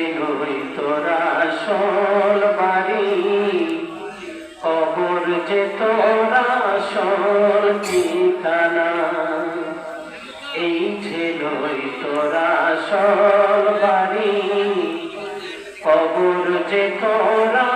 ছেলই তোরা আসল বাড়ি, কবর যে তোরা আসল ঠিকানা। এই ছেলই তোরা আসল বাড়ি, কবর যে তোরা